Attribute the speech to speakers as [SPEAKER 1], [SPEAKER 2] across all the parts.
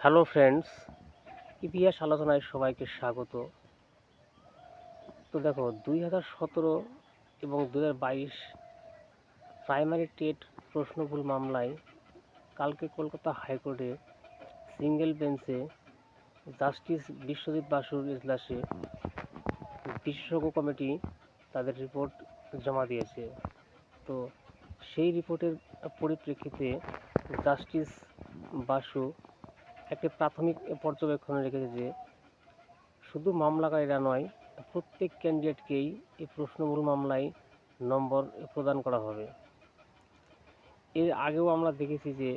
[SPEAKER 1] Hello friends, ইতিহাস আলোচনায় সবাইকে স্বাগত। তো দেখো, 2017 এবং 2022 প্রাইমারি টেট প্রশ্নভুল মামলায় কালকে কলকাতা হাইকোর্টে সিঙ্গেল বেঞ্চে জাস্টিস বিশ্বজিৎ বাসুর এজলাসে বিশেষজ্ঞ কমিটি তাদের রিপোর্ট জমা দিয়েছে। তো সেই রিপোর্টের পরিপ্রেক্ষিতে জাস্টিস বাসু একটি প্রাথমিক পর্যবেক্ষণে রেখেছে যে শুধু মামলাকারীরা নয়, প্রত্যেক ক্যান্ডিডেটকেই এই প্রশ্নমূল মামলায় নম্বর প্রদান করা হবে। এর আগেও আমরা দেখেছি যে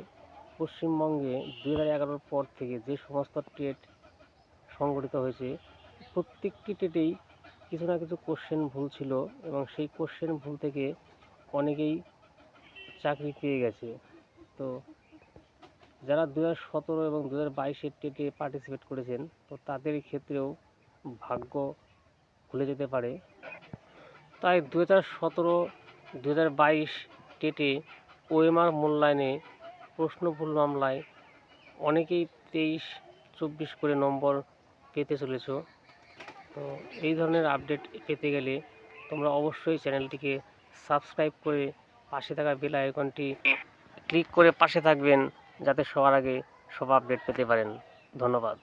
[SPEAKER 1] পশ্চিমবঙ্গে 2011 পর থেকে যে সমস্ত টেট সংগঠিত হয়েছে, প্রত্যেকটি টেটেই কিছু না কিছু কোশ্চেন ভুল ছিল এবং সেই কোশ্চেন ভুল থেকে অনেকেই চাকরি পেয়ে গেছে। তো যারা 2017 এবং 2022 টেটে পার্টিসিপেট করেছেন, তো তাদের ক্ষেত্রেও ভাগ্য খুলে যেতে পারে। তাই 2017-2022 টেটে ওএমআর মূল্যায়নে প্রশ্নভুল মামলায় অনেকেই 23-24 করে নম্বর পেতে চলেছ। তো এই ধরনের আপডেট পেতে গেলে তোমরা অবশ্যই চ্যানেলটিকে সাবস্ক্রাইব করে পাশে থাকা বেল আইকনটি ক্লিক করে পাশে থাকবেন, যাতে সবার আগে সব আপডেট পেতে পারেন। ধন্যবাদ।